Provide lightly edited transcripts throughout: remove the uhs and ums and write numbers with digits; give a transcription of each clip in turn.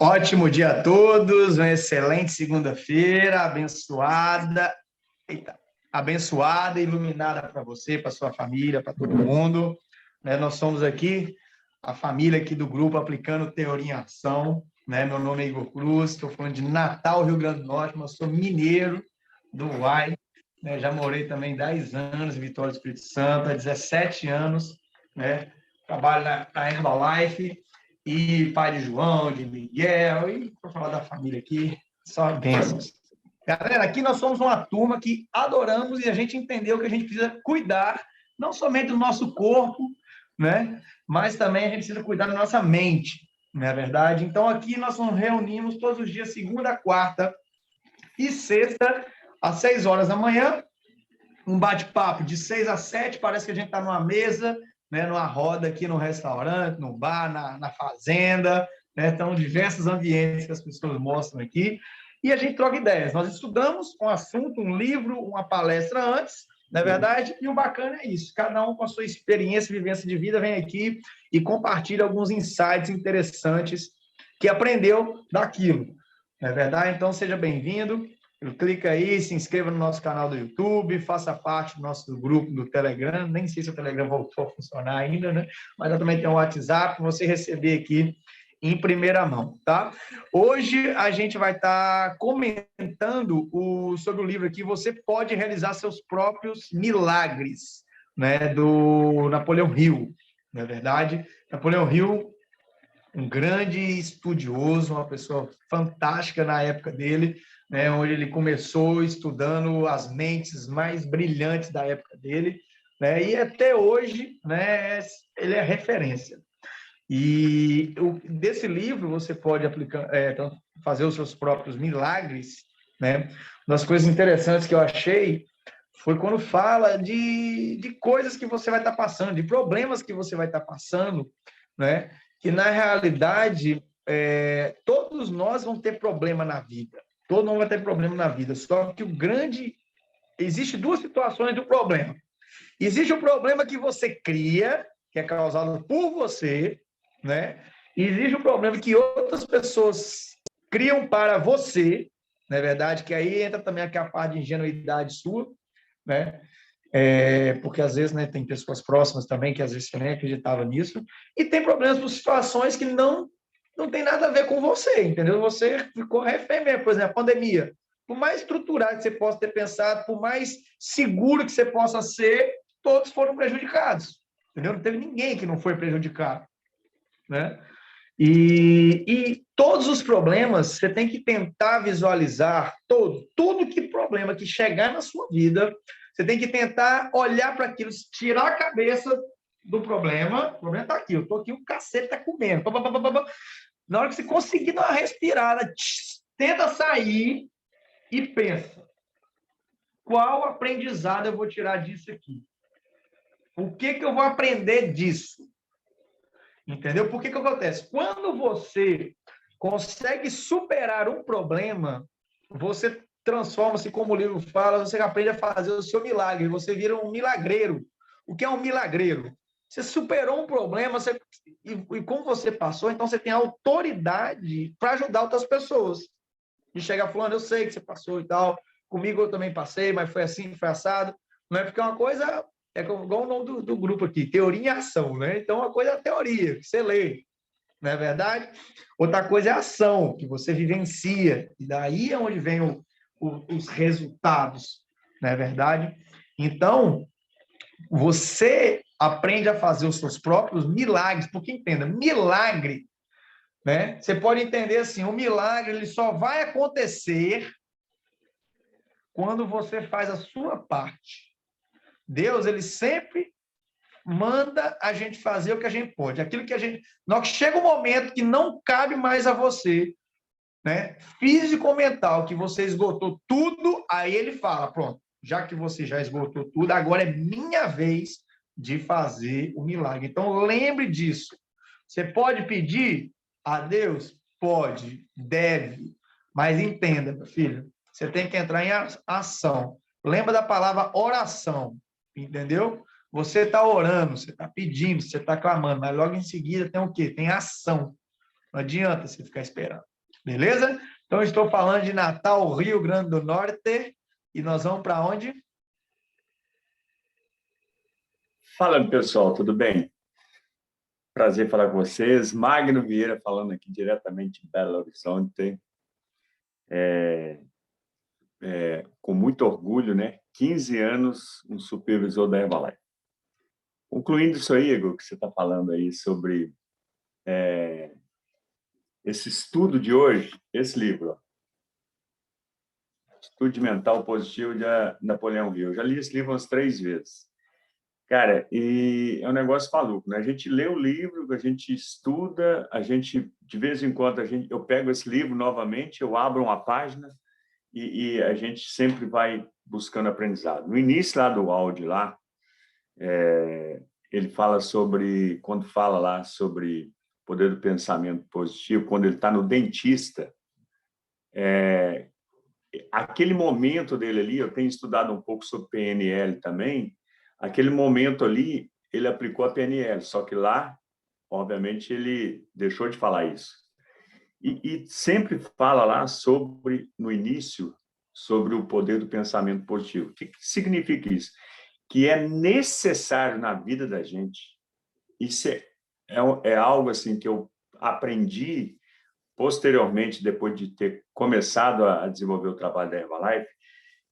Ótimo dia a todos, uma excelente segunda-feira, abençoada, abençoada e iluminada para você, para sua família, para todo mundo. Nós somos aqui, a família aqui do grupo Aplicando Teoria em Ação. Meu nome é Igor Cruz, estou falando de Natal, Rio Grande do Norte, mas sou mineiro do Uai. Já morei também 10 anos em Vitória do Espírito Santo, há 17 anos, trabalho na Herbalife, e pai de João, de Miguel, e para falar da família aqui, só bênçãos. Galera, aqui nós somos uma turma que adoramos e a gente entendeu que a gente precisa cuidar não somente do nosso corpo, mas também a gente precisa cuidar da nossa mente, não é verdade? Então aqui nós nos reunimos todos os dias, segunda, quarta e sexta, às 6 horas da manhã, um bate-papo de 6 às 7, parece que a gente está numa mesa, numa roda aqui no restaurante, no bar, na fazenda, Então, diversos ambientes que as pessoas mostram aqui, e a gente troca ideias. Nós estudamos um assunto, um livro, uma palestra antes, não é verdade? E o bacana é isso, cada um com a sua experiência e vivência de vida vem aqui e compartilha alguns insights interessantes que aprendeu daquilo, não é verdade? Então, seja bem-vindo. Clica aí, se inscreva no nosso canal do YouTube, faça parte do nosso grupo do Telegram. Nem sei se o Telegram voltou a funcionar ainda, Mas eu também tenho o WhatsApp para você receber aqui em primeira mão, tá? Hoje a gente vai estar comentando sobre o livro aqui, Você Pode Realizar Seus Próprios Milagres, do Napoleão Hill, não é verdade? Napoleão Hill, um grande estudioso, uma pessoa fantástica na época dele, onde ele começou estudando as mentes mais brilhantes da época dele, e até hoje, ele é referência. E desse livro você pode aplicar, fazer os seus próprios milagres, Uma das coisas interessantes que eu achei foi quando fala de coisas que você vai estar passando, de problemas que você vai estar passando, que na realidade todos nós vamos ter problema na vida. Todo mundo vai ter problema na vida, só que existe duas situações do problema. Existe o problema que você cria, que é causado por você, E existe o problema que outras pessoas criam para você, não é verdade? Que aí entra também aquela parte de ingenuidade sua, porque às vezes tem pessoas próximas também que às vezes você nem acreditava nisso, e tem problemas por situações que não tem nada a ver com você, entendeu? Você ficou refém mesmo, por exemplo, a pandemia. Por mais estruturado que você possa ter pensado, por mais seguro que você possa ser, todos foram prejudicados, entendeu? Não teve ninguém que não foi prejudicado, E todos os problemas, você tem que tentar visualizar tudo que problema que chegar na sua vida, você tem que tentar olhar para aquilo, tirar a cabeça do problema. O problema está aqui, eu estou aqui, o cacete está comendo. Na hora que você conseguir dar uma respirada, tenta sair e pensa, qual aprendizado eu vou tirar disso aqui? O que eu vou aprender disso? Entendeu? Por que acontece? Quando você consegue superar um problema, você transforma-se, como o livro fala, você aprende a fazer o seu milagre, você vira um milagreiro. O que é um milagreiro? Você superou um problema, e como você passou, então você tem autoridade para ajudar outras pessoas. E chegar falando, eu sei que você passou e tal, comigo eu também passei, mas foi assim, foi assado. Não é porque uma coisa é igual o nome do grupo aqui, teoria em ação, Então, uma coisa é a teoria, que você lê, não é verdade? Outra coisa é a ação, que você vivencia, e daí é onde vem os resultados, não é verdade? Então, você aprende a fazer os seus próprios milagres, porque entenda, milagre, Você pode entender assim, o milagre ele só vai acontecer quando você faz a sua parte. Deus, ele sempre manda a gente fazer o que a gente pode. Aquilo que a gente... Na hora que chega um momento que não cabe mais a você, físico ou mental, que você esgotou tudo, aí ele fala, pronto, já que você já esgotou tudo, agora é minha vez de fazer o milagre. Então, lembre disso. Você pode pedir a Deus? Pode, deve, mas entenda, meu filho, você tem que entrar em ação. Lembra da palavra oração, entendeu? Você está orando, você está pedindo, você está clamando, mas logo em seguida tem o quê? Tem ação. Não adianta você ficar esperando. Beleza? Então, estou falando de Natal, Rio Grande do Norte. E nós vamos para onde? Fala, pessoal, tudo bem? Prazer falar com vocês. Magno Vieira falando aqui diretamente de Belo Horizonte. Com muito orgulho, né? 15 anos, um supervisor da Herbalife. Concluindo isso aí, Igor, que você está falando aí sobre esse estudo de hoje, esse livro, ó, Atitude Mental Positiva de Napoleão Hill. Eu já li esse livro umas 3 vezes. Cara, e é um negócio maluco, né? A gente lê o livro, a gente estuda, a gente, de vez em quando, eu pego esse livro novamente, eu abro uma página e a gente sempre vai buscando aprendizado. No início lá do áudio, lá, ele fala sobre, quando fala lá sobre o poder do pensamento positivo, quando ele está no dentista, aquele momento dele ali, eu tenho estudado um pouco sobre PNL também, aquele momento ali, ele aplicou a PNL, só que lá, obviamente, ele deixou de falar isso. E sempre fala lá sobre, no início, sobre o poder do pensamento positivo. O que significa isso? Que é necessário na vida da gente. Isso é algo assim que eu aprendi posteriormente, depois de ter começado a desenvolver o trabalho da Herbalife,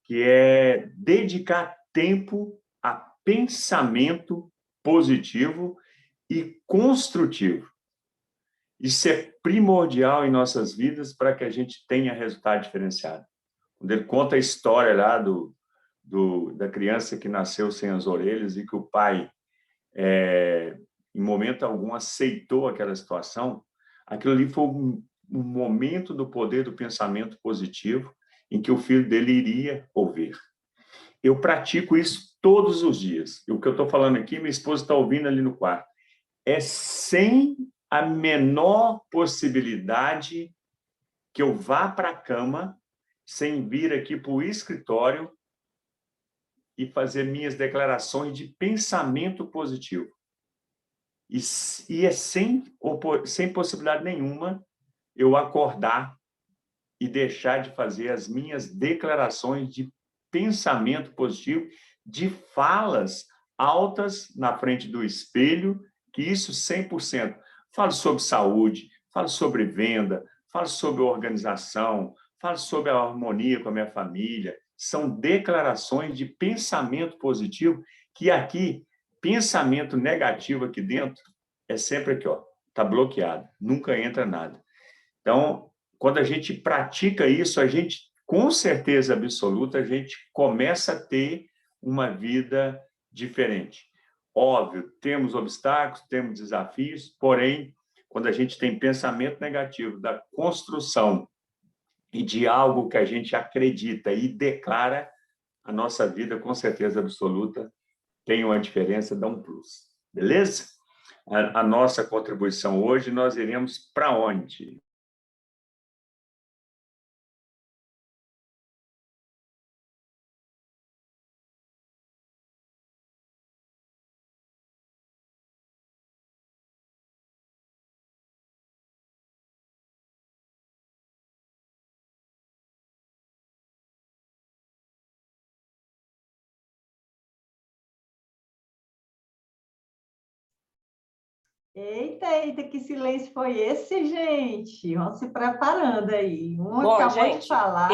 que é dedicar tempo a pensamento positivo e construtivo. Isso é primordial em nossas vidas para que a gente tenha resultado diferenciado. Quando ele conta a história lá da criança que nasceu sem as orelhas e que o pai, em momento algum, aceitou aquela situação, aquilo ali foi um momento do poder do pensamento positivo em que o filho dele iria ouvir. Eu pratico isso todos os dias. E o que eu estou falando aqui, minha esposa está ouvindo ali no quarto. É sem a menor possibilidade que eu vá para a cama sem vir aqui para o escritório e fazer minhas declarações de pensamento positivo. E é sem possibilidade nenhuma eu acordar e deixar de fazer as minhas declarações de pensamento positivo, de falas altas na frente do espelho, que isso 100%. Falo sobre saúde, falo sobre venda, falo sobre organização, falo sobre a harmonia com a minha família. São declarações de pensamento positivo que aqui, pensamento negativo aqui dentro, é sempre aqui, ó, tá bloqueado, nunca entra nada. Então, quando a gente pratica isso, a gente, com certeza absoluta, a gente começa a ter uma vida diferente. Óbvio, temos obstáculos, temos desafios, porém, quando a gente tem pensamento negativo da construção e de algo que a gente acredita e declara, a nossa vida, com certeza absoluta, tem uma diferença, dá um plus. Beleza? A nossa contribuição hoje, nós iremos para onde? Eita, eita, que silêncio foi esse, gente? Vão se preparando aí. Um Bom, acabou de gente, falar.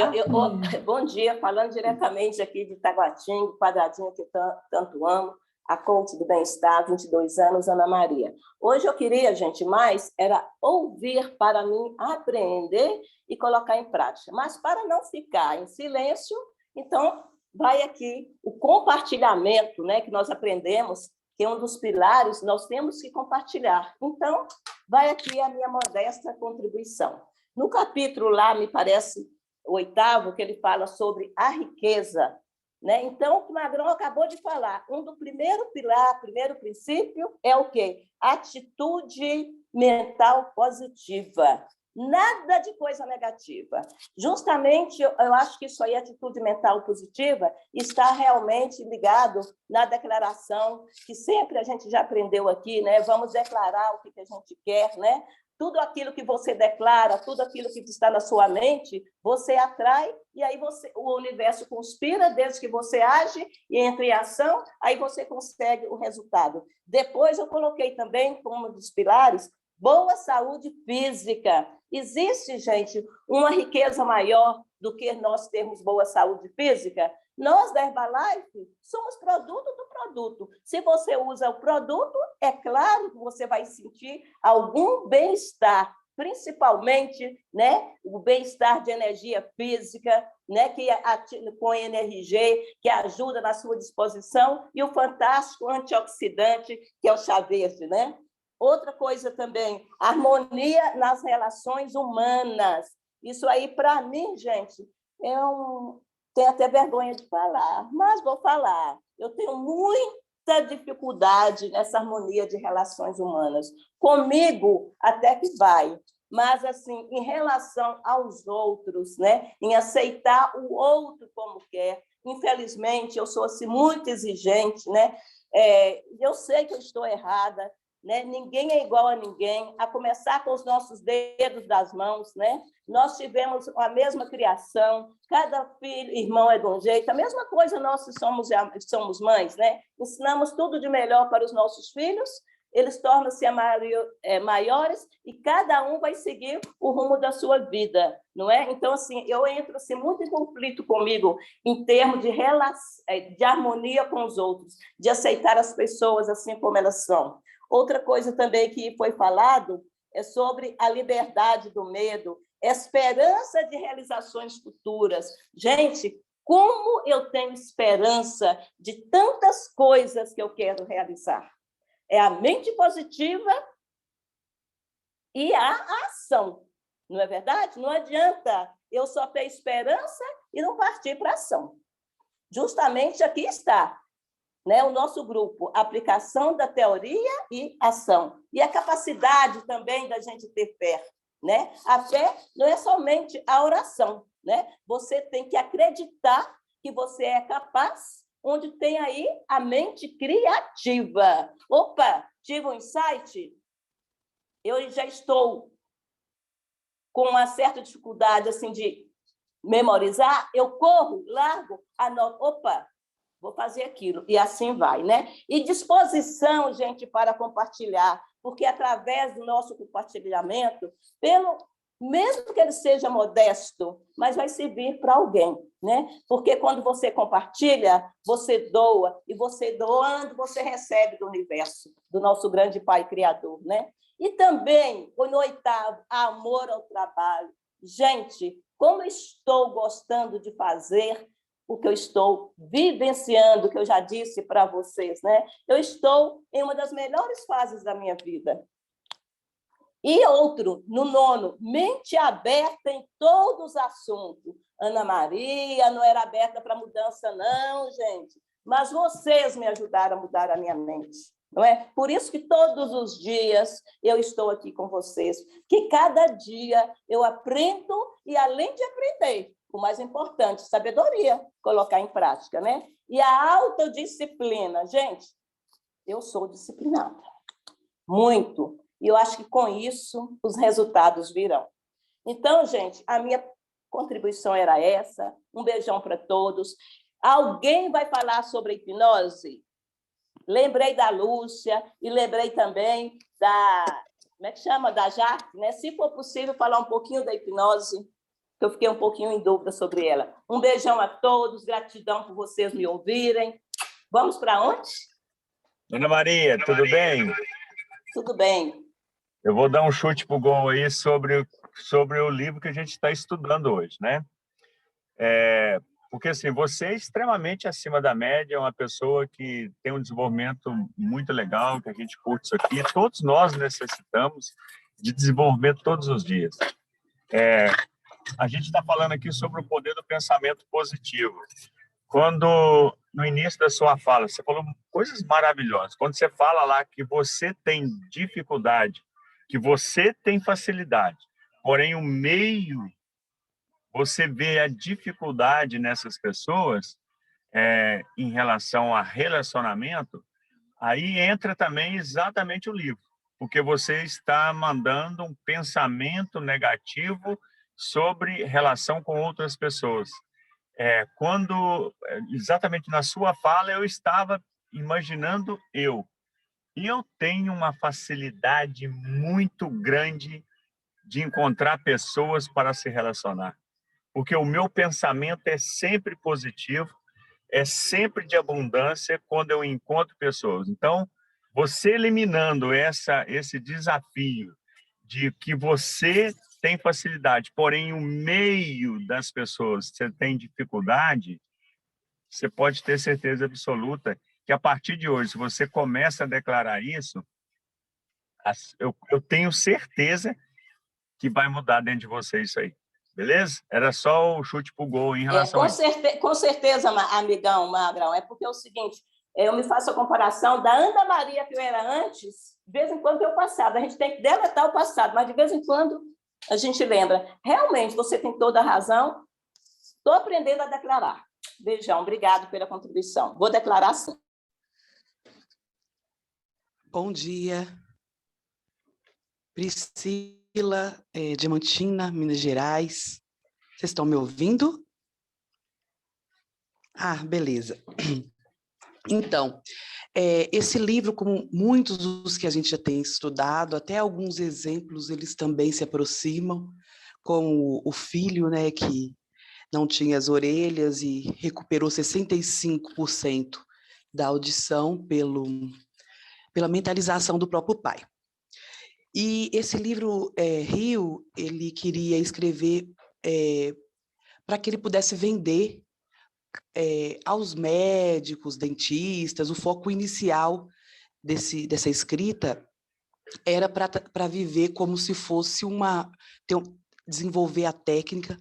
bom dia, falando diretamente aqui de Taguatinga, quadradinho que tanto amo, a coach do bem-estar, 22 anos, Ana Maria. Hoje eu queria, gente, mais era ouvir para mim aprender e colocar em prática. Mas para não ficar em silêncio, então vai aqui o compartilhamento, né, que nós aprendemos, que é um dos pilares, nós temos que compartilhar. Então, vai aqui a minha modesta contribuição. No capítulo lá, me parece, o 8º, que ele fala sobre a riqueza, né? Então, o Magrão acabou de falar, do primeiro pilar, primeiro princípio, é o quê? Atitude mental positiva. Nada de coisa negativa. Justamente, eu acho que isso aí, atitude mental positiva, está realmente ligado na declaração que sempre a gente já aprendeu aqui, né? Vamos declarar o que a gente quer, né? tudo aquilo que você declara, tudo aquilo que está na sua mente, você atrai, e aí o universo conspira desde que você age e entra em ação, aí você consegue o resultado. Depois eu coloquei também, como um dos pilares, boa saúde física. Existe, gente, uma riqueza maior do que nós termos boa saúde física? Nós, da Herbalife, somos produto do produto. Se você usa o produto, é claro que você vai sentir algum bem-estar, principalmente, né, o bem-estar de energia física, né, com NRG, que ajuda na sua disposição, e o fantástico antioxidante, que é o chá verde, né? Outra coisa também, harmonia nas relações humanas. Isso aí, para mim, gente, tenho até vergonha de falar, mas vou falar. Eu tenho muita dificuldade nessa harmonia de relações humanas. Comigo, até que vai, mas, assim, em relação aos outros, né? Em aceitar o outro como quer. Infelizmente, eu sou assim, muito exigente, né? Eu sei que eu estou errada, né? Ninguém é igual a ninguém, a começar com os nossos dedos das mãos, né? Nós tivemos a mesma criação, cada filho, irmão é de um jeito, a mesma coisa nós somos mães, né? Ensinamos tudo de melhor para os nossos filhos, eles tornam-se maiores e cada um vai seguir o rumo da sua vida, não é? Então, assim, eu entro assim, muito em conflito comigo em termos de harmonia com os outros, de aceitar as pessoas assim como elas são. Outra coisa também que foi falado é sobre a liberdade do medo, esperança de realizações futuras. Gente, como eu tenho esperança de tantas coisas que eu quero realizar? É a mente positiva e a ação, não é verdade? Não adianta eu só ter esperança e não partir para a ação. Justamente aqui está, né, o nosso grupo, aplicação da teoria e ação. E a capacidade também da gente ter fé. Né? A fé não é somente a oração. Né? Você tem que acreditar que você é capaz, onde tem aí a mente criativa. Opa, tive um insight, eu já estou com uma certa dificuldade assim, de memorizar, eu corro, largo, anoto, opa, vou fazer aquilo, e assim vai, né? E disposição, gente, para compartilhar, porque através do nosso compartilhamento, mesmo que ele seja modesto, mas vai servir para alguém, né? Porque quando você compartilha, você doa, e você doando, você recebe do universo, do nosso grande Pai Criador, né? E também, no 8º, amor ao trabalho. Gente, como estou gostando de fazer o que eu estou vivenciando, que eu já disse para vocês, né? Eu estou em uma das melhores fases da minha vida. E outro, no 9º, mente aberta em todos os assuntos. Ana Maria não era aberta para mudança, não, gente. Mas vocês me ajudaram a mudar a minha mente. Não é? Por isso que todos os dias eu estou aqui com vocês. Que cada dia eu aprendo e, além de aprender, o mais importante, sabedoria, colocar em prática, né? E a autodisciplina. Gente, eu sou disciplinada. Muito. E eu acho que com isso os resultados virão. Então, gente, a minha contribuição era essa. Um beijão para todos. Alguém vai falar sobre hipnose? Lembrei da Lúcia e lembrei também da... Como é que chama? Da Jaque, né? Se for possível, falar um pouquinho da hipnose, que eu fiquei um pouquinho em dúvida sobre ela. Um beijão a todos, gratidão por vocês me ouvirem. Vamos para onde? Ana Maria, tudo bem? Tudo bem. Eu vou dar um chute para o gol aí sobre o livro que a gente está estudando hoje, né? Porque assim, você é extremamente acima da média, é uma pessoa que tem um desenvolvimento muito legal, que a gente curte isso aqui. Todos nós necessitamos de desenvolvimento todos os dias. A gente está falando aqui sobre o poder do pensamento positivo. Quando, no início da sua fala, você falou coisas maravilhosas. Quando você fala lá que você tem dificuldade, que você tem facilidade, porém o meio, você vê a dificuldade nessas pessoas em relação a relacionamento, aí entra também exatamente o livro. porque você está mandando um pensamento negativo sobre relação com outras pessoas. Quando, exatamente na sua fala, eu estava imaginando eu. E eu tenho uma facilidade muito grande de encontrar pessoas para se relacionar, porque o meu pensamento é sempre positivo, é sempre de abundância quando eu encontro pessoas. Então, você eliminando esse desafio de que você tem facilidade, porém, o meio das pessoas você tem dificuldade, você pode ter certeza absoluta que, a partir de hoje, se você começa a declarar isso, eu tenho certeza que vai mudar dentro de você isso aí. Beleza? Era só o chute pro gol em relação a isso. Com certeza, amigão, Magrão. É porque é o seguinte, eu me faço a comparação da Ana Maria que eu era antes, de vez em quando é o passado. A gente tem que deletar o passado, mas de vez em quando a gente lembra. Realmente, você tem toda a razão. Estou aprendendo a declarar. Beijão, obrigado pela contribuição. Vou declarar sim. Bom dia. Priscila, Diamantina, Minas Gerais. Vocês estão me ouvindo? Ah, beleza. Então, esse livro, como muitos dos que a gente já tem estudado, até alguns exemplos, eles também se aproximam, como o filho, né, que não tinha as orelhas e recuperou 65% da audição pela mentalização do próprio pai. E esse livro, Rio, ele queria escrever para que ele pudesse vender aos médicos, dentistas. O foco inicial dessa escrita era para viver como se fosse desenvolver a técnica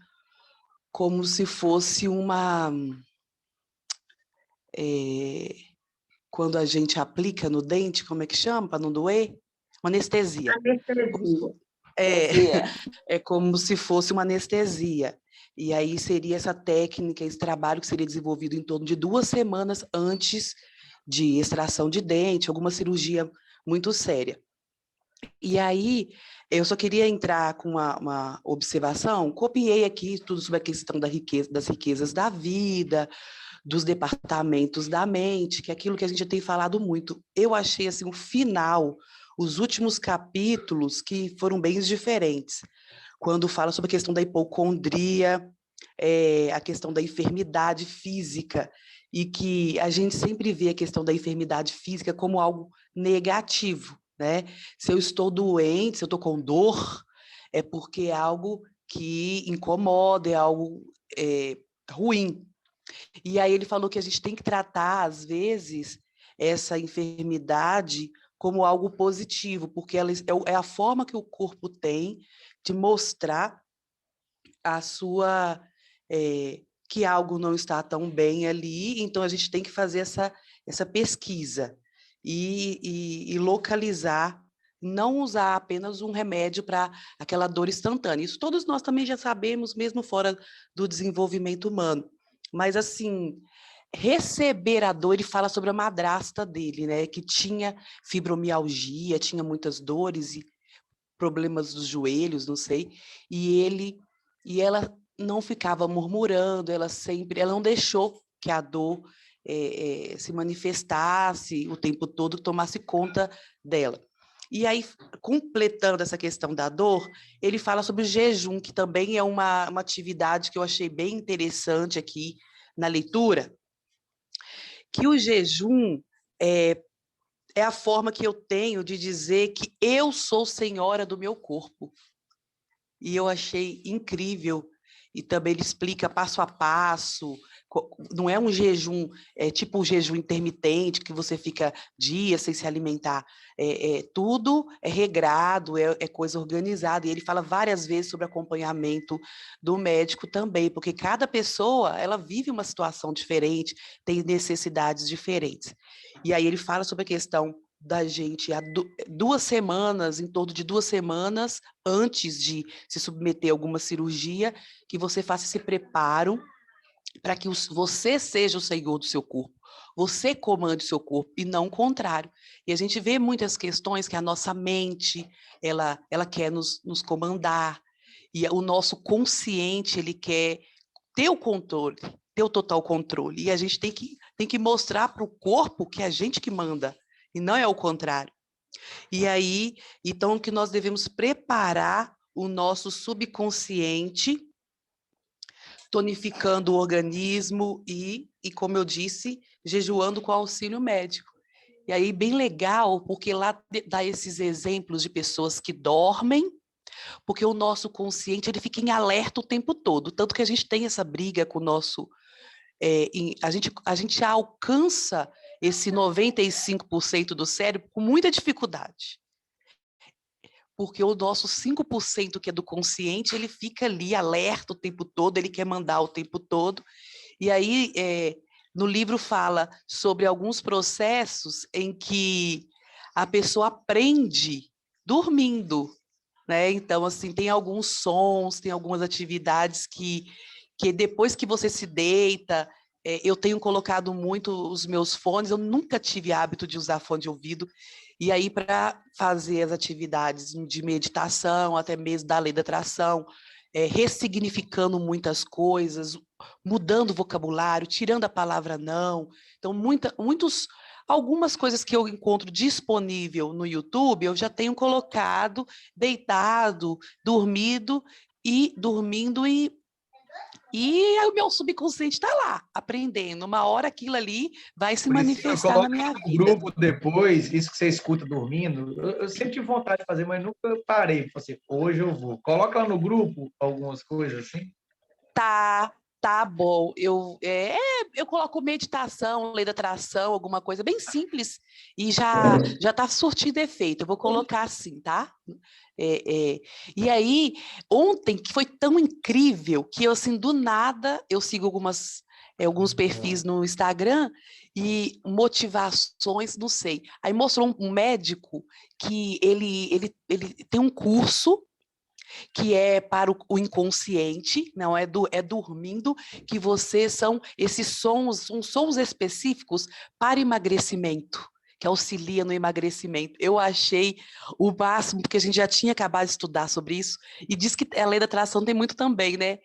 como se fosse quando a gente aplica no dente, como é que chama, para não doer? Uma anestesia. É como se fosse uma anestesia. E aí seria essa técnica, esse trabalho que seria desenvolvido em torno de 2 semanas antes de extração de dente, alguma cirurgia muito séria. E aí, eu só queria entrar com uma observação. Copiei aqui tudo sobre a questão das riquezas da vida, dos departamentos da mente, que é aquilo que a gente já tem falado muito. Eu achei assim, o final, os últimos capítulos, que foram bem diferentes. Quando fala sobre a questão da hipocondria, a questão da enfermidade física, e que a gente sempre vê a questão da enfermidade física como algo negativo, né? Se eu estou doente, se eu estou com dor, é porque é algo que incomoda, é algo ruim. E aí ele falou que a gente tem que tratar, às vezes, essa enfermidade como algo positivo, porque ela é a forma que o corpo tem de mostrar a sua... que algo não está tão bem ali, então a gente tem que fazer essa pesquisa e localizar, não usar apenas um remédio para aquela dor instantânea. Isso todos nós também já sabemos, mesmo fora do desenvolvimento humano. Mas, assim, receber a dor, ele fala sobre a madrasta dele, né, que tinha fibromialgia, tinha muitas dores e problemas dos joelhos, não sei, e ela não ficava murmurando, ela não deixou que a dor se manifestasse o tempo todo, tomasse conta dela. E aí, completando essa questão da dor, ele fala sobre o jejum, que também é uma atividade que eu achei bem interessante aqui na leitura, que o jejum é a forma que eu tenho de dizer que eu sou senhora do meu corpo. E eu achei incrível. E também ele explica passo a passo, não é um jejum, tipo um jejum intermitente, que você fica dias sem se alimentar. Tudo é regrado, é coisa organizada. E ele fala várias vezes sobre acompanhamento do médico também, porque cada pessoa, ela vive uma situação diferente, tem necessidades diferentes. E aí ele fala sobre a questão da gente, há 2 semanas, em torno de 2 semanas, antes de se submeter a alguma cirurgia, que você faça esse preparo para que você seja o senhor do seu corpo. você comande o seu corpo e não o contrário. E a gente vê muitas questões que a nossa mente, ela quer nos comandar, e o nosso consciente, ele quer ter o controle, ter o total controle. E a gente tem que mostrar para o corpo que é a gente que manda, e não é o contrário. E aí, então, que nós devemos preparar o nosso subconsciente, tonificando o organismo e, como eu disse, jejuando com auxílio médico. E aí, bem legal, porque lá dá esses exemplos de pessoas que dormem, porque o nosso consciente ele fica em alerta o tempo todo, tanto que a gente tem essa briga com o nosso... a gente alcança esse 95% do cérebro com muita dificuldade. Porque o nosso 5% que é do consciente, ele fica ali alerta o tempo todo, ele quer mandar o tempo todo. E aí, no livro fala sobre alguns processos em que a pessoa aprende dormindo, né? Então, assim, tem alguns sons, tem algumas atividades que depois que você se deita, eu tenho colocado muito os meus fones, eu nunca tive hábito de usar fone de ouvido, e aí para fazer as atividades de meditação, até mesmo da lei da atração, ressignificando muitas coisas, mudando o vocabulário, tirando a palavra não. Então, algumas coisas que eu encontro disponível no YouTube, eu já tenho colocado, deitado, dormindo, e o meu subconsciente está lá, aprendendo. Uma hora aquilo ali vai se manifestar na minha vida. No grupo depois, isso que você escuta dormindo, eu sempre tive vontade de fazer, mas nunca parei. Assim, hoje eu vou. Coloca lá no grupo algumas coisas assim. Tá bom. Eu coloco meditação, lei da atração, alguma coisa bem simples, e já está surtindo efeito. Eu vou colocar assim, tá? E aí, ontem, que foi tão incrível, que eu, assim, do nada, eu sigo alguns perfis no Instagram, e motivações, não sei. Aí mostrou um médico que ele tem um curso que é para o inconsciente, não é dormindo, que são esses sons específicos para emagrecimento, que auxilia no emagrecimento. Eu achei o máximo, porque a gente já tinha acabado de estudar sobre isso, e diz que a lei da atração tem muito também, né?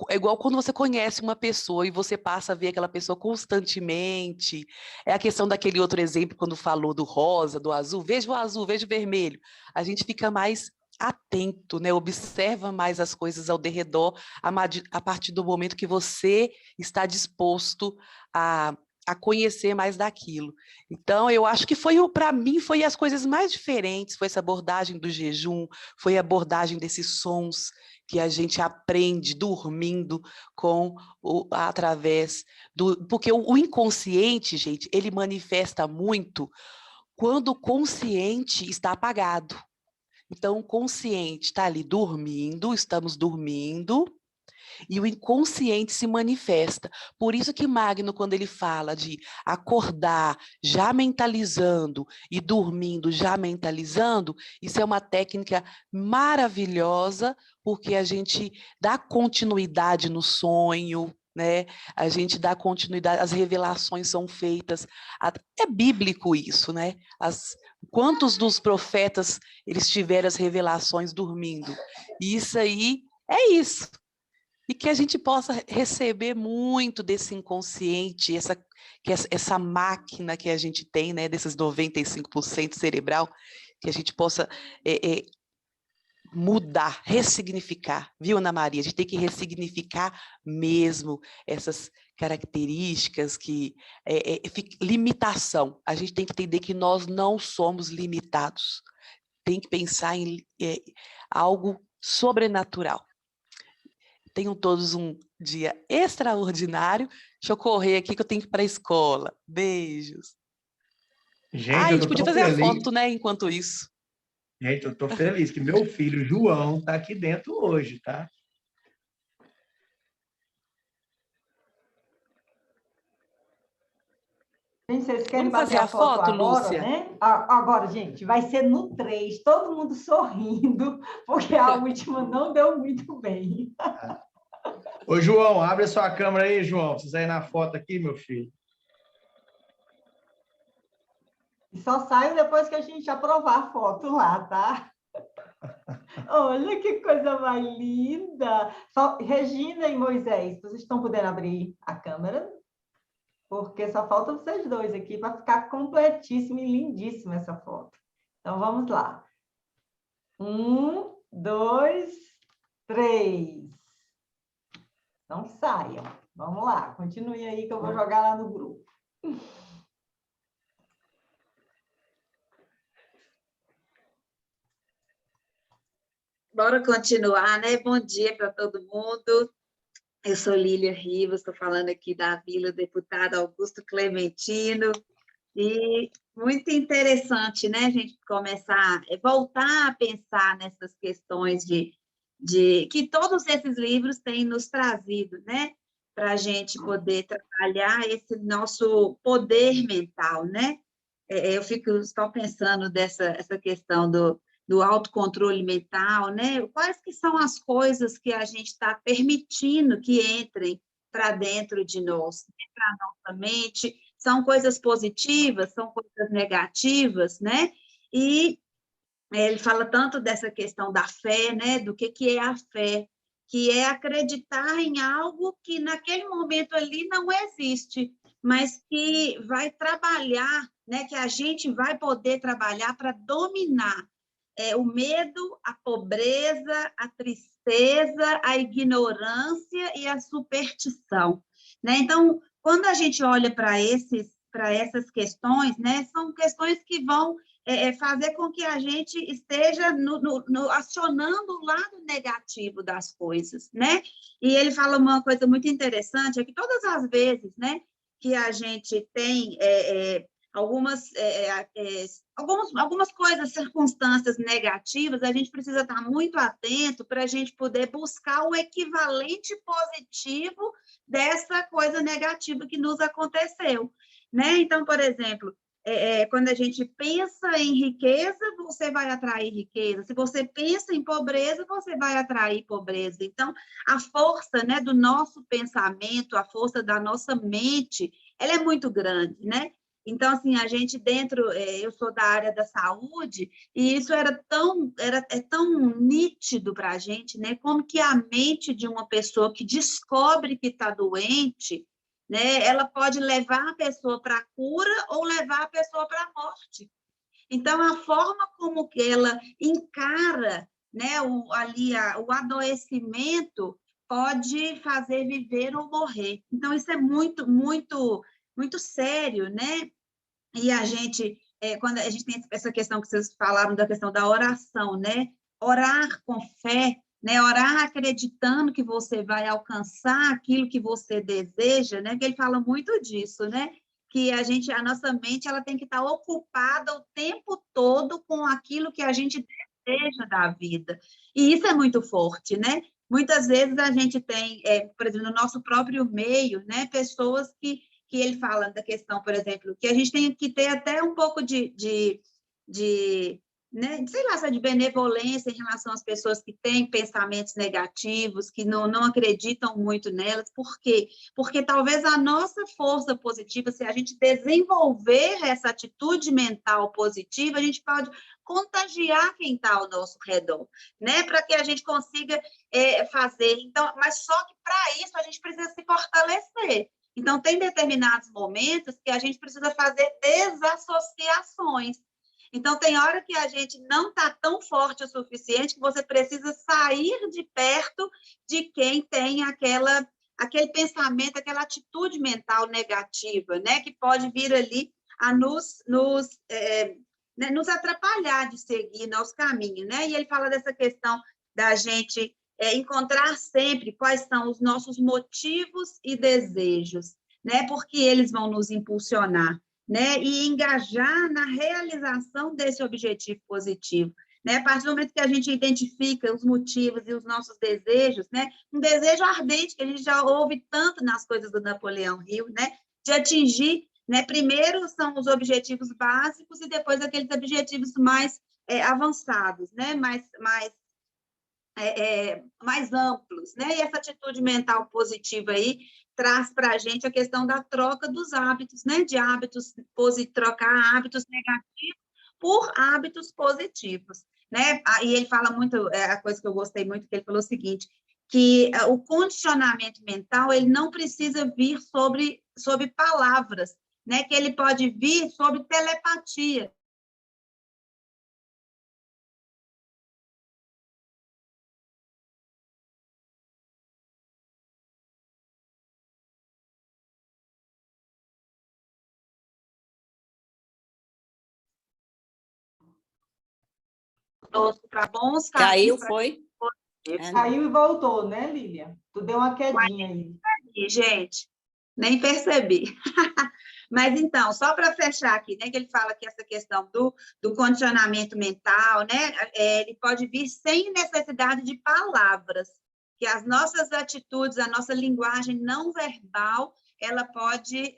É igual quando você conhece uma pessoa e você passa a ver aquela pessoa constantemente. É a questão daquele outro exemplo, quando falou do rosa, do azul. Veja o azul, veja o vermelho. A gente fica mais atento, né? Observa mais as coisas ao derredor a partir do momento que você está disposto a conhecer mais daquilo. Então, eu acho que para mim, foi as coisas mais diferentes, foi essa abordagem do jejum, foi a abordagem desses sons que a gente aprende dormindo através do... Porque o inconsciente, gente, ele manifesta muito quando o consciente está apagado. Então, o consciente está ali dormindo, estamos dormindo, e o inconsciente se manifesta. Por isso que Magno, quando ele fala de acordar já mentalizando e dormindo já mentalizando, isso é uma técnica maravilhosa, porque a gente dá continuidade no sonho, né? A gente dá continuidade, as revelações são feitas. É bíblico isso, né? Quantos dos profetas eles tiveram as revelações dormindo? E isso aí é isso. E que a gente possa receber muito desse inconsciente, essa máquina que a gente tem, né, desses 95% cerebral, que a gente possa mudar, ressignificar, viu, Ana Maria? A gente tem que ressignificar mesmo essas características limitação. A gente tem que entender que nós não somos limitados. Tem que pensar em algo sobrenatural. Tenham todos um dia extraordinário. Deixa eu correr aqui que eu tenho que ir para a escola. Beijos. Gente, a eu gente podia fazer a foto, né, enquanto isso. Gente, eu estou feliz que meu filho, João, está aqui dentro hoje, tá? Gente, vocês querem Vamos fazer bater a foto agora, Lúcia? né? Agora, gente, vai ser no 3, todo mundo sorrindo, porque a última não deu muito bem. Ô, João, abre a sua câmera aí, João. Precisa ir na foto aqui, meu filho. E só saio depois que a gente aprovar a foto lá, tá? Olha que coisa mais linda! Regina e Moisés, vocês estão podendo abrir a câmera? Porque só faltam vocês dois aqui para ficar completíssima e lindíssima essa foto. Então, vamos lá. 1, 2, 3. Não saiam. Vamos lá, continue aí que eu vou jogar lá no grupo. Bora continuar, né? Bom dia para todo mundo. Eu sou Lília Rivas, estou falando aqui da Vila Deputado Augusto Clementino. E muito interessante, né, a gente começar, voltar a pensar nessas questões de que todos esses livros têm nos trazido, né, para a gente poder trabalhar esse nosso poder mental, né? Eu fico só pensando essa questão do autocontrole mental, né? Quais que são as coisas que a gente está permitindo que entrem para dentro de nós, né? Para a nossa mente, são coisas positivas, são coisas negativas, né? E ele fala tanto dessa questão da fé, né? Do que é a fé, que é acreditar em algo que naquele momento ali não existe, mas que vai trabalhar, né? Que a gente vai poder trabalhar para dominar o medo, a pobreza, a tristeza, a ignorância e a superstição, né? Então, quando a gente olha para essas questões, né, são questões que vão fazer com que a gente esteja acionando o lado negativo das coisas, né? E ele fala uma coisa muito interessante, é que todas as vezes, né, que a gente tem algumas coisas, circunstâncias negativas, a gente precisa estar muito atento para a gente poder buscar o equivalente positivo dessa coisa negativa que nos aconteceu, né? Então, por exemplo, quando a gente pensa em riqueza, você vai atrair riqueza. Se você pensa em pobreza, você vai atrair pobreza. Então, a força, né, do nosso pensamento, a força da nossa mente, ela é muito grande, né? Então, assim, a gente dentro, eu sou da área da saúde, e isso é tão nítido para a gente, né? Como que a mente de uma pessoa que descobre que está doente, né? Ela pode levar a pessoa para a cura ou levar a pessoa para a morte. Então, a forma como que ela encara, né, o adoecimento pode fazer viver ou morrer. Então, isso é muito, muito, muito sério, né? E a gente, quando a gente tem essa questão que vocês falaram da questão da oração, né? Orar com fé, né? Orar acreditando que você vai alcançar aquilo que você deseja, né? Porque ele fala muito disso, né? Que a nossa mente, ela tem que estar ocupada o tempo todo com aquilo que a gente deseja da vida. E isso é muito forte, né? Muitas vezes a gente tem, por exemplo, no nosso próprio meio, né? Pessoas que ele fala da questão, por exemplo, que a gente tem que ter até um pouco né, sei lá, de benevolência em relação às pessoas que têm pensamentos negativos, que não acreditam muito nelas. Por quê? Porque talvez a nossa força positiva, se a gente desenvolver essa atitude mental positiva, a gente pode contagiar quem está ao nosso redor, né? Para que a gente consiga fazer. Então, mas só que para isso a gente precisa se fortalecer. Então, tem determinados momentos que a gente precisa fazer desassociações. Então, tem hora que a gente não está tão forte o suficiente que você precisa sair de perto de quem tem aquele pensamento, aquela atitude mental negativa, né? Que pode vir ali a nos atrapalhar de seguir nosso caminho, né? E ele fala dessa questão da gente encontrar sempre quais são os nossos motivos e desejos, né? Porque eles vão nos impulsionar, né? E engajar na realização desse objetivo positivo, né? A partir do momento que a gente identifica os motivos e os nossos desejos, né? Um desejo ardente que a gente já ouve tanto nas coisas do Napoleão Hill, né? De atingir, né? Primeiro são os objetivos básicos e depois aqueles objetivos mais avançados, né? Mais amplos, né? E essa atitude mental positiva aí traz para a gente a questão da troca dos hábitos, né? De hábitos trocar hábitos negativos por hábitos positivos, né? E ele fala muito, a coisa que eu gostei muito, que ele falou o seguinte, que o condicionamento mental, ele não precisa vir sobre palavras, né? Que ele pode vir sobre telepatia. Para bons Caiu, caminhos. foi? Caiu e voltou, né, Lília? Tu deu uma quedinha aí. Gente, nem percebi. Mas, então, só para fechar aqui, né, que ele fala que essa questão do condicionamento mental, né, ele pode vir sem necessidade de palavras, que as nossas atitudes, a nossa linguagem não verbal, ela pode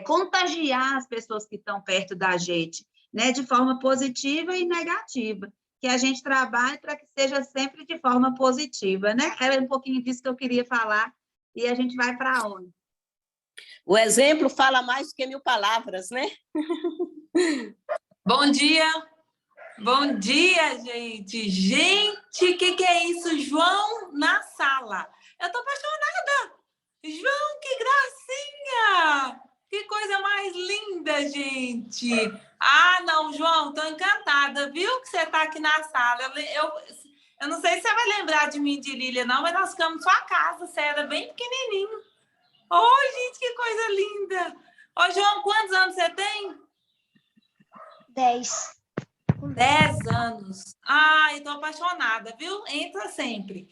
contagiar as pessoas que estão perto da gente, né, de forma positiva e negativa, que a gente trabalhe para que seja sempre de forma positiva, né? Era um pouquinho disso que eu queria falar, e a gente vai para onde? O exemplo fala mais do que 1000 palavras, né? Bom dia! Bom dia, gente! Gente, o que é isso? João na sala. Eu tô apaixonada! João, que gracinha! Que coisa mais linda, gente! Ah, não, João, tô encantada, viu? Que você tá aqui na sala. Eu não sei se você vai lembrar de mim, de Lília, não, mas nós ficamos na sua casa, você era bem pequenininho. Oh, gente, que coisa linda! Ô, João, quantos anos você tem? 10. 10 anos. Ai, estou apaixonada, viu? Entra sempre.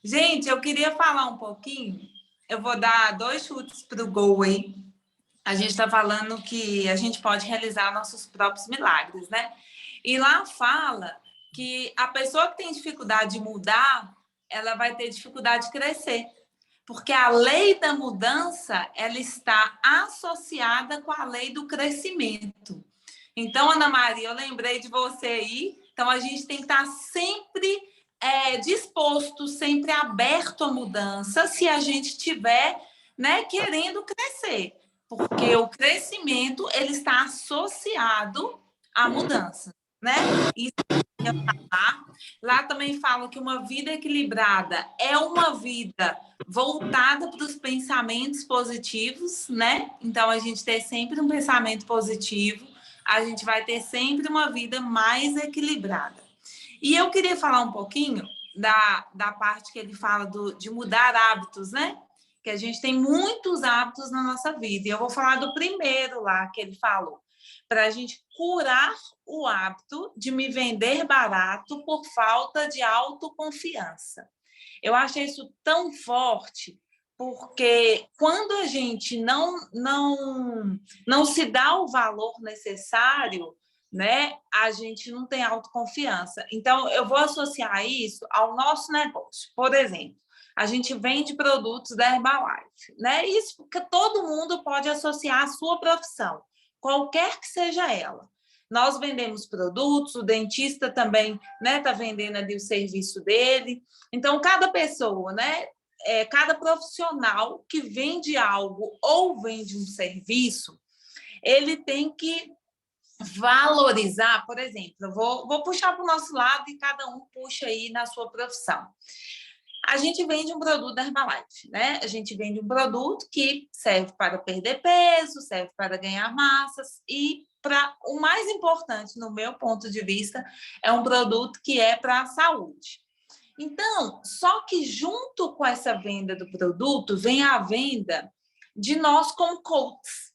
Gente, eu queria falar um pouquinho. Eu vou dar 2 chutes para o gol aí. A gente está falando que a gente pode realizar nossos próprios milagres, né? E lá fala que a pessoa que tem dificuldade de mudar, ela vai ter dificuldade de crescer. Porque a lei da mudança, ela está associada com a lei do crescimento. Então, Ana Maria, eu lembrei de você aí. Então, a gente tem que estar sempre disposto, sempre aberto à mudança, se a gente estiver, né, querendo crescer. Porque o crescimento, ele está associado à mudança, né? Isso que eu ia falar. Lá também falam que uma vida equilibrada é uma vida voltada para os pensamentos positivos, né? Então, a gente ter sempre um pensamento positivo, a gente vai ter sempre uma vida mais equilibrada. E eu queria falar um pouquinho da parte que ele fala de mudar hábitos, né? Que a gente tem muitos hábitos na nossa vida. E eu vou falar do primeiro lá que ele falou, para a gente curar o hábito de me vender barato por falta de autoconfiança. Eu achei isso tão forte, porque quando a gente não se dá o valor necessário, né, a gente não tem autoconfiança. Então, eu vou associar isso ao nosso negócio. Por exemplo, a gente vende produtos da Herbalife, né? Isso porque todo mundo pode associar à sua profissão, qualquer que seja ela. Nós vendemos produtos, o dentista também, né, tá vendendo ali o serviço dele. Então, cada pessoa, né, cada profissional que vende algo ou vende um serviço, ele tem que valorizar, por exemplo, eu vou puxar para o nosso lado e cada um puxa aí na sua profissão. A gente vende um produto da Herbalife, né? A gente vende um produto que serve para perder peso, serve para ganhar massas e o mais importante, no meu ponto de vista, é um produto que é para a saúde. Então, só que junto com essa venda do produto, vem a venda de nós como coaches.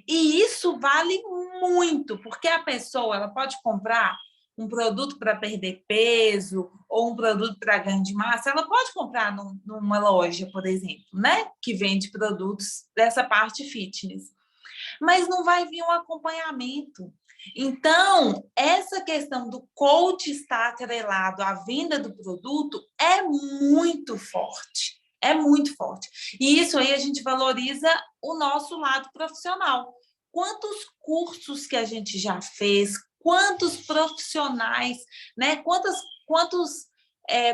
E isso vale muito, porque a pessoa ela pode comprar um produto para perder peso ou um produto para ganho de massa, ela pode comprar numa loja, por exemplo, né? Que vende produtos dessa parte fitness. Mas não vai vir um acompanhamento. Então, essa questão do coach estar atrelado à venda do produto é muito forte. É muito forte. E isso aí a gente valoriza o nosso lado profissional. Quantos cursos que a gente já fez, quantos profissionais, né? Quantos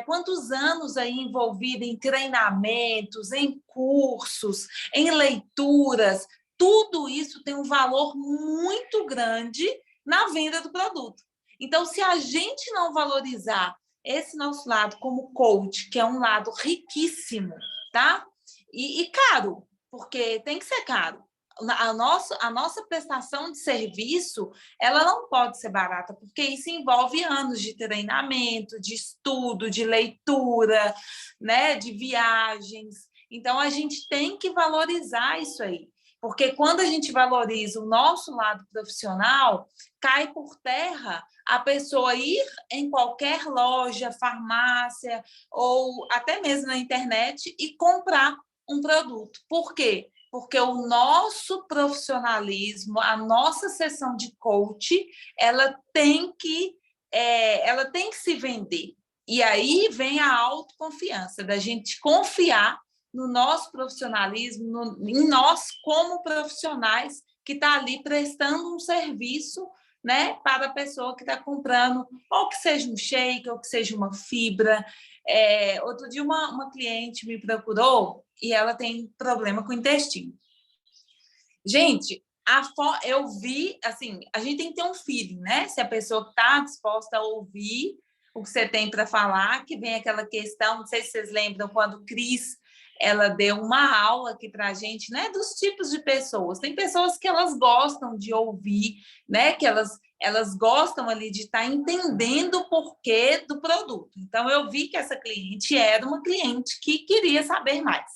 quantos anos aí envolvida em treinamentos, em cursos, em leituras, tudo isso tem um valor muito grande na venda do produto. Então, se a gente não valorizar esse nosso lado como coach, que é um lado riquíssimo, tá? E caro, porque tem que ser caro. A nossa prestação de serviço, ela não pode ser barata, porque isso envolve anos de treinamento, de estudo, de leitura, né, de viagens. Então, a gente tem que valorizar isso aí, porque quando a gente valoriza o nosso lado profissional, cai por terra a pessoa ir em qualquer loja, farmácia ou até mesmo na internet e comprar um produto. Por quê? Porque o nosso profissionalismo, a nossa sessão de coach, ela tem que se vender. E aí vem a autoconfiança, da gente confiar no nosso profissionalismo, em nós como profissionais que está ali prestando um serviço, né, para a pessoa que está comprando, ou que seja um shake, ou que seja uma fibra. Outro dia uma cliente me procurou e ela tem problema com o intestino. Gente, eu vi, assim, a gente tem que ter um feeling, né? Se a pessoa está disposta a ouvir o que você tem para falar, que vem aquela questão, não sei se vocês lembram, quando Cris ela deu uma aula aqui para a gente, né, dos tipos de pessoas. Tem pessoas que elas gostam de ouvir, né, que elas gostam ali de estar entendendo o porquê do produto. Então, eu vi que essa cliente era uma cliente que queria saber mais.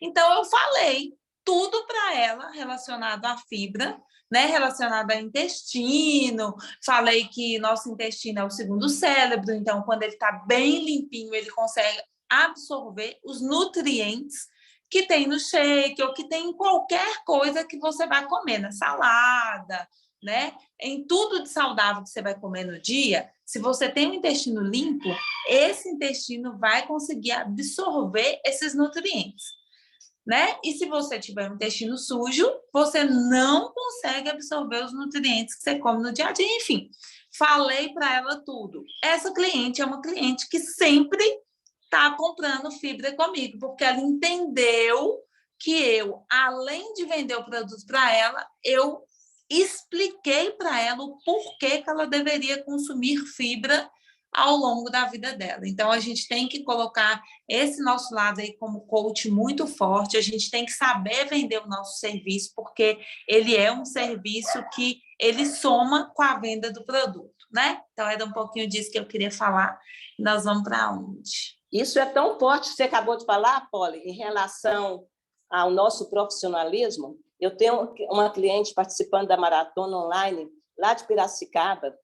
Então, eu falei tudo para ela relacionado à fibra, né, relacionado ao intestino. Falei que nosso intestino é o segundo cérebro, então, quando ele está bem limpinho, ele consegue absorver os nutrientes que tem no shake ou que tem em qualquer coisa que você vai comer, na salada, né? Em tudo de saudável que você vai comer no dia, se você tem um intestino limpo, esse intestino vai conseguir absorver esses nutrientes, né? E se você tiver um intestino sujo, você não consegue absorver os nutrientes que você come no dia a dia. Enfim, falei para ela tudo. Essa cliente é uma cliente que sempre está comprando fibra comigo, porque ela entendeu que eu, além de vender o produto para ela, eu expliquei para ela o porquê que ela deveria consumir fibra ao longo da vida dela. Então, a gente tem que colocar esse nosso lado aí como coach muito forte, a gente tem que saber vender o nosso serviço, porque ele é um serviço que ele soma com a venda do produto, né? Então, era um pouquinho disso que eu queria falar. Nós vamos para onde? Isso é tão forte que você acabou de falar, Polly, em relação ao nosso profissionalismo. Eu tenho uma cliente participando da maratona online lá de Piracicaba.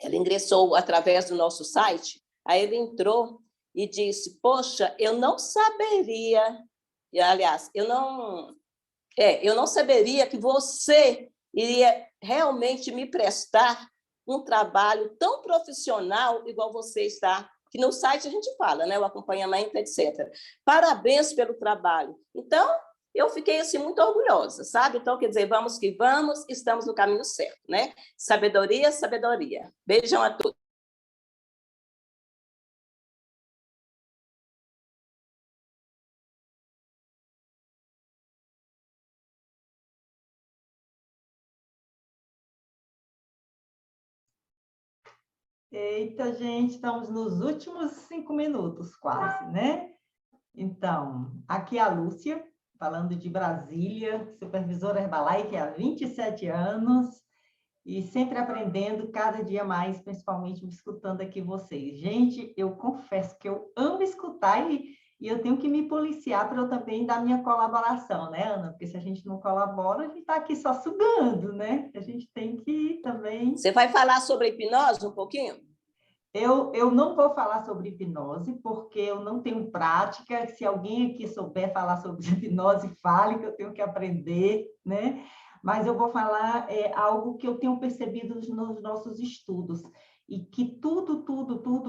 Ela ingressou através do nosso site, aí ele entrou e disse, poxa, eu não saberia, aliás, eu não saberia que você iria realmente me prestar um trabalho tão profissional igual você está, que no site a gente fala, né, o acompanhamento, etc. Parabéns pelo trabalho. Então, eu fiquei assim muito orgulhosa, sabe? Então, quer dizer, vamos que vamos, estamos no caminho certo, né? Sabedoria, sabedoria. Beijão a todos. Eita, gente, estamos nos últimos 5 minutos, quase, né? Então, aqui é a Lúcia, falando de Brasília, supervisora Herbalife há 27 anos, e sempre aprendendo cada dia mais, principalmente escutando aqui vocês. Gente, eu confesso que eu amo escutar e eu tenho que me policiar para eu também dar minha colaboração, né, Ana? Porque se a gente não colabora, a gente está aqui só sugando, né? A gente tem que também... Você vai falar sobre hipnose um pouquinho? Eu não vou falar sobre hipnose, porque eu não tenho prática. Se alguém aqui souber falar sobre hipnose, fale, que eu tenho que aprender, né? Mas eu vou falar algo que eu tenho percebido nos nossos estudos, e que tudo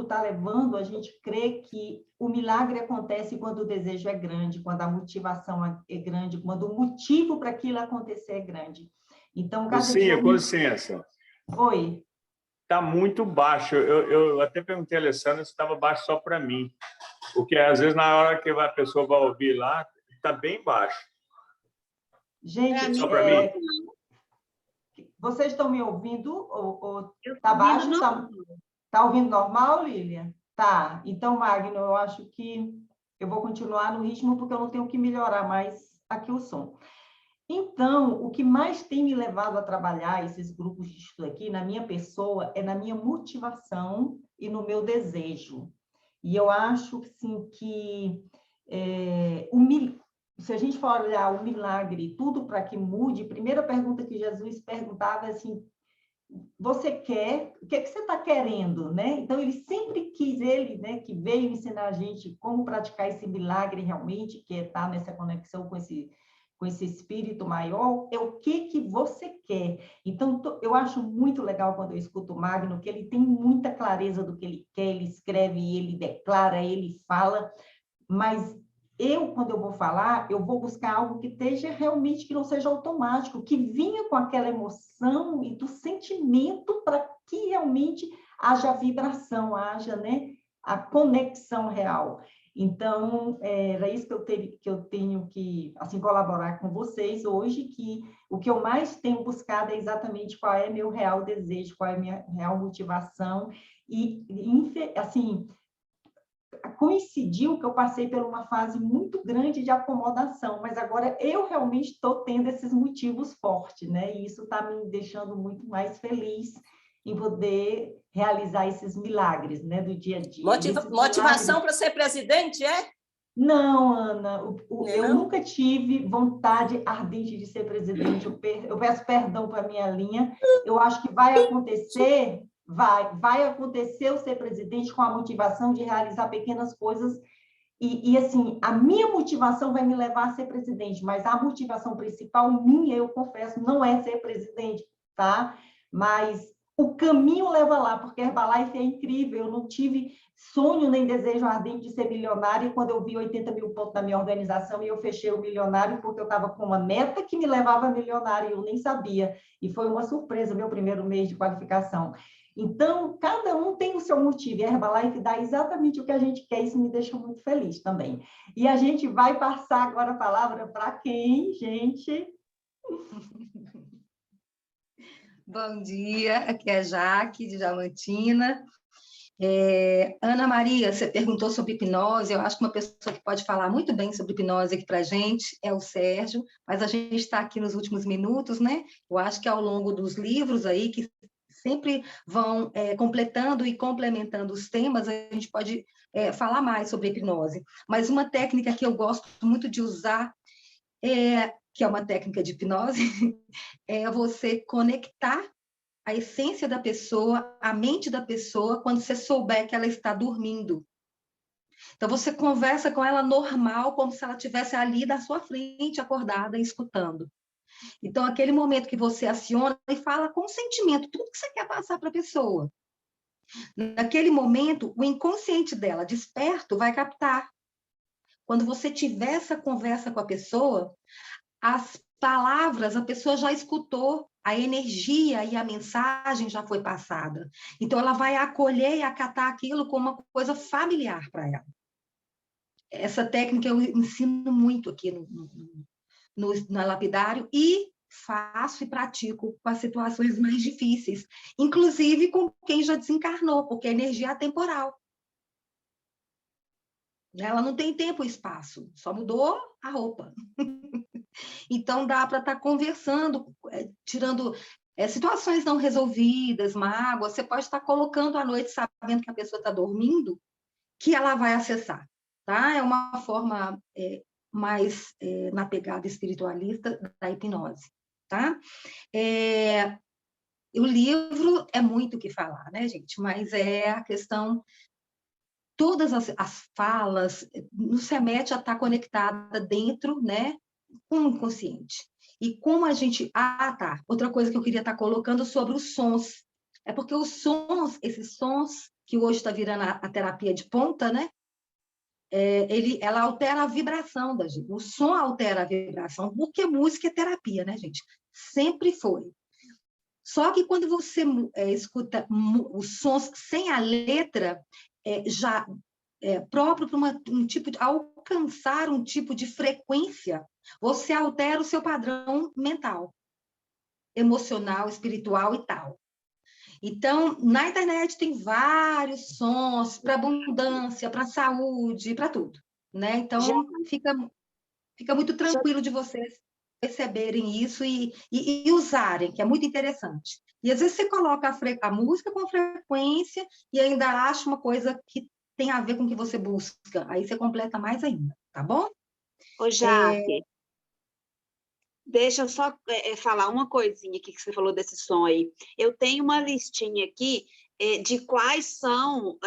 está levando a gente crer que o milagre acontece quando o desejo é grande, quando a motivação é grande, quando o motivo para aquilo acontecer é grande. Então, Lucinha, com licença. Oi. está muito baixo. Eu até perguntei a Alessandra se estava baixo só para mim, porque às vezes na hora que a pessoa vai ouvir lá, está bem baixo. Gente, só para mim? Vocês estão me ouvindo? Está baixo? Está ouvindo normal, Lília? Tá. Então, Magno, eu acho que eu vou continuar no ritmo, porque eu não tenho que melhorar mais aqui o som. Então, o que mais tem me levado a trabalhar esses grupos de estudo aqui, na minha pessoa, é na minha motivação e no meu desejo. E eu acho, sim, que se a gente for olhar o milagre, tudo para que mude, a primeira pergunta que Jesus perguntava é assim, você quer? O que é que você está querendo, né? Então, ele sempre quis, né, que veio ensinar a gente como praticar esse milagre realmente, que é estar nessa conexão com esse espírito maior, é o que você quer. Então, eu acho muito legal quando eu escuto o Magno, que ele tem muita clareza do que ele quer, ele escreve, ele declara, ele fala, mas quando eu vou falar, eu vou buscar algo que esteja realmente, que não seja automático, que vinha com aquela emoção e do sentimento para que realmente haja vibração, haja, né, a conexão real. Então, era isso que eu tenho que assim, colaborar com vocês hoje, que o que eu mais tenho buscado é exatamente qual é meu real desejo, qual é a minha real motivação, e assim, coincidiu que eu passei por uma fase muito grande de acomodação, mas agora eu realmente estou tendo esses motivos fortes, né? E isso está me deixando muito mais feliz em poder realizar esses milagres, né, do dia a dia. Motivação para ser presidente, é? Não, Ana, eu não? nunca tive vontade ardente de ser presidente. Eu peço perdão para a minha linha. Eu acho que vai acontecer... Vai acontecer eu ser presidente com a motivação de realizar pequenas coisas e assim, a minha motivação vai me levar a ser presidente, mas a motivação principal minha, eu confesso, não é ser presidente, tá? Mas o caminho leva lá, porque a Herbalife é incrível, eu não tive sonho nem desejo ardente de ser milionária, e quando eu vi 80 mil pontos na minha organização, e eu fechei o milionário, porque eu estava com uma meta que me levava a milionário, e eu nem sabia, e foi uma surpresa, meu primeiro mês de qualificação. Então, cada um tem o seu motivo, e a Herbalife dá exatamente o que a gente quer, isso me deixa muito feliz também. E a gente vai passar agora a palavra para quem, gente? Bom dia, aqui é a Jaque, de Diamantina. Ana Maria, você perguntou sobre hipnose, eu acho que uma pessoa que pode falar muito bem sobre hipnose aqui para a gente é o Sérgio, mas a gente está aqui nos últimos minutos, né? Eu acho que ao longo dos livros aí, que sempre vão completando e complementando os temas, a gente pode falar mais sobre hipnose. Mas uma técnica que eu gosto muito de usar, que é uma técnica de hipnose, é você conectar a essência da pessoa, a mente da pessoa, quando você souber que ela está dormindo. Então, você conversa com ela normal, como se ela estivesse ali da sua frente, acordada, escutando. Então, aquele momento que você aciona e fala com sentimento, tudo que você quer passar para a pessoa. Naquele momento, o inconsciente dela, desperto, vai captar. Quando você tiver essa conversa com a pessoa, as palavras a pessoa já escutou, a energia e a mensagem já foi passada. Então, ela vai acolher e acatar aquilo como uma coisa familiar para ela. Essa técnica eu ensino muito aqui na Lapidário e faço e pratico com as situações mais difíceis, inclusive com quem já desencarnou, porque a energia é atemporal. Ela não tem tempo e espaço, só mudou a roupa. Então, dá para estar conversando, tirando situações não resolvidas, mágoas, você pode estar colocando à noite, sabendo que a pessoa está dormindo, que ela vai acessar. Tá? É uma forma mais na pegada espiritualista da hipnose. Tá? O livro é muito o que falar, né, gente? Mas é a questão... Todas as falas nos remete a estar conectada dentro, né, com o inconsciente. E como a gente... tá. Outra coisa que eu queria estar colocando sobre os sons. É porque os sons, esses sons, que hoje está virando a terapia de ponta, né? Ela altera a vibração da gente. O som altera a vibração, porque música é terapia, né, gente? Sempre foi. Só que quando você escuta os sons sem a letra, já próprio para um tipo de alcançar um tipo de frequência, você altera o seu padrão mental, emocional, espiritual e tal. Então, na internet tem vários sons para abundância, para saúde, para tudo, né? Então, fica muito tranquilo de vocês perceberem isso e usarem, que é muito interessante. E às vezes você coloca a música com frequência e ainda acha uma coisa que tem a ver com o que você busca. Aí você completa mais ainda, tá bom? Ô, Jaque, deixa eu só falar uma coisinha aqui que você falou desse som aí. Eu tenho uma listinha aqui de quais são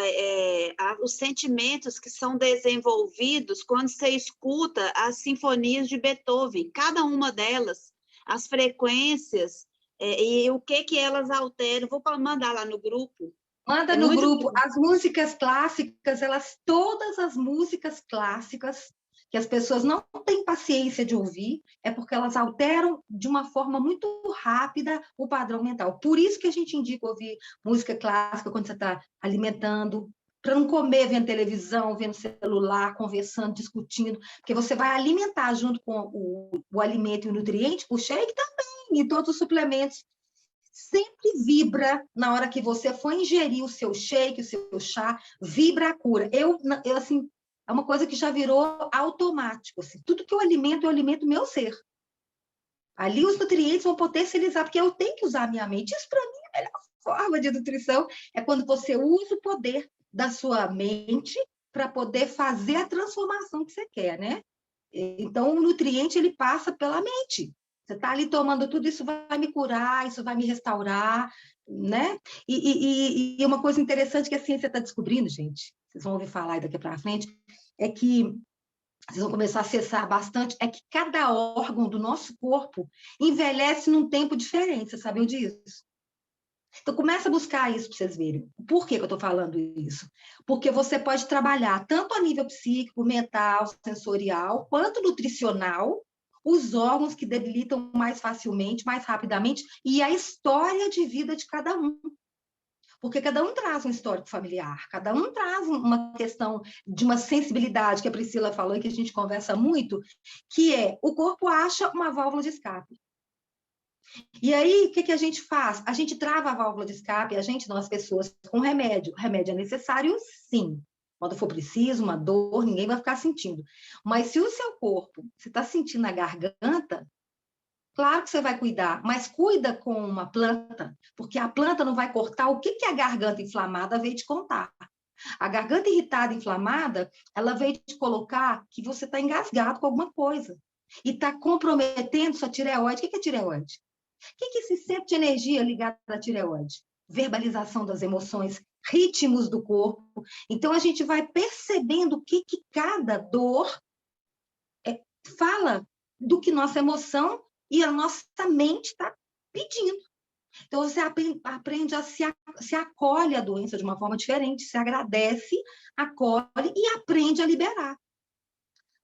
os sentimentos que são desenvolvidos quando você escuta as sinfonias de Beethoven. Cada uma delas, as frequências e o que elas alteram. Vou mandar lá no grupo. Manda no grupo. As músicas clássicas, todas as músicas clássicas que as pessoas não têm paciência de ouvir, é porque elas alteram de uma forma muito rápida o padrão mental. Por isso que a gente indica ouvir música clássica quando você está alimentando, para não comer vendo televisão, vendo celular, conversando, discutindo, porque você vai alimentar junto com o alimento e o nutriente, o shake também, e todos os suplementos. Sempre vibra na hora que você for ingerir o seu shake, o seu chá, vibra a cura. Eu assim, é uma coisa que já virou automático. Assim. Tudo que eu alimento meu ser. Ali os nutrientes vão potencializar, porque eu tenho que usar a minha mente. Isso, para mim, é a melhor forma de nutrição. É quando você usa o poder da sua mente para poder fazer a transformação que você quer, né? Então, o nutriente, ele passa pela mente. Você está ali tomando tudo, isso vai me curar, isso vai me restaurar, né? E uma coisa interessante que a ciência está descobrindo, gente, vocês vão ouvir falar daqui para frente, é que vocês vão começar a acessar bastante, é que cada órgão do nosso corpo envelhece num tempo diferente, vocês sabiam disso? Então, começa a buscar isso para vocês verem. Por que eu estou falando isso? Porque você pode trabalhar tanto a nível psíquico, mental, sensorial, quanto nutricional, os órgãos que debilitam mais facilmente, mais rapidamente, e a história de vida de cada um. Porque cada um traz um histórico familiar, cada um traz uma questão de uma sensibilidade, que a Priscila falou e que a gente conversa muito, que é o corpo acha uma válvula de escape. E aí, o que a gente faz? A gente trava a válvula de escape, nós pessoas, com remédio. Remédio é necessário, sim. Quando for preciso, uma dor, ninguém vai ficar sentindo. Mas se o seu corpo, você está sentindo na garganta, claro que você vai cuidar, mas cuida com uma planta, porque a planta não vai cortar o que a garganta inflamada veio te contar. A garganta irritada, inflamada, ela veio te colocar que você está engasgado com alguma coisa e está comprometendo sua tireoide. O que é tireoide? O que é esse centro de energia ligado à tireoide? Verbalização das emoções, ritmos do corpo. Então, a gente vai percebendo o que cada dor fala do que nossa emoção e a nossa mente está pedindo. Então, você aprende a se acolhe a doença de uma forma diferente, se agradece, acolhe e aprende a liberar.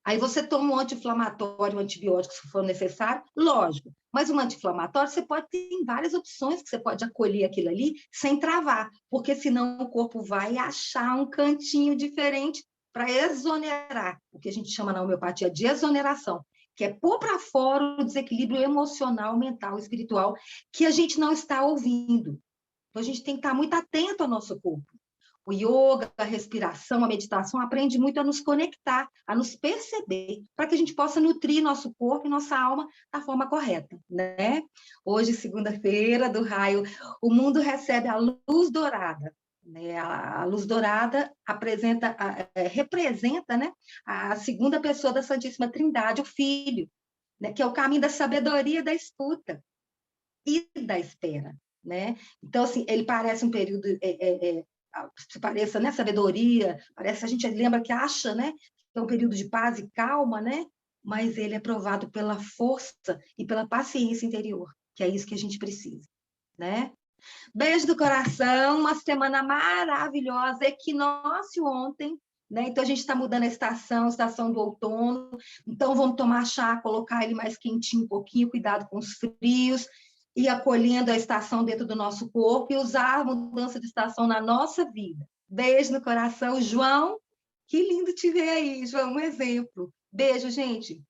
Aí você toma um anti-inflamatório, um antibiótico, se for necessário, lógico. Mas um anti-inflamatório, você pode ter várias opções que você pode acolher aquilo ali sem travar, porque senão o corpo vai achar um cantinho diferente para exonerar, o que a gente chama na homeopatia de exoneração, que é pôr para fora o desequilíbrio emocional, mental, espiritual, que a gente não está ouvindo. Então, a gente tem que estar muito atento ao nosso corpo. O yoga, a respiração, a meditação aprende muito a nos conectar, a nos perceber, para que a gente possa nutrir nosso corpo e nossa alma da forma correta, né? Hoje, segunda-feira do raio, o mundo recebe a luz dourada. Né? A luz dourada representa, né, a segunda pessoa da Santíssima Trindade, o Filho, né, que é o caminho da sabedoria, da escuta e da espera. Né? Então, assim, ele parece um período... se pareça, né, sabedoria, parece, a gente lembra que acha, né, que é um período de paz e calma, né, mas ele é provado pela força e pela paciência interior, que é isso que a gente precisa, né? Beijo do coração, uma semana maravilhosa, equinócio ontem, né? Então a gente está mudando a estação do outono, então vamos tomar chá, colocar ele mais quentinho um pouquinho, cuidado com os frios, ir acolhendo a estação dentro do nosso corpo e usar a mudança de estação na nossa vida. Beijo no coração. João, que lindo te ver aí, João, um exemplo. Beijo, gente.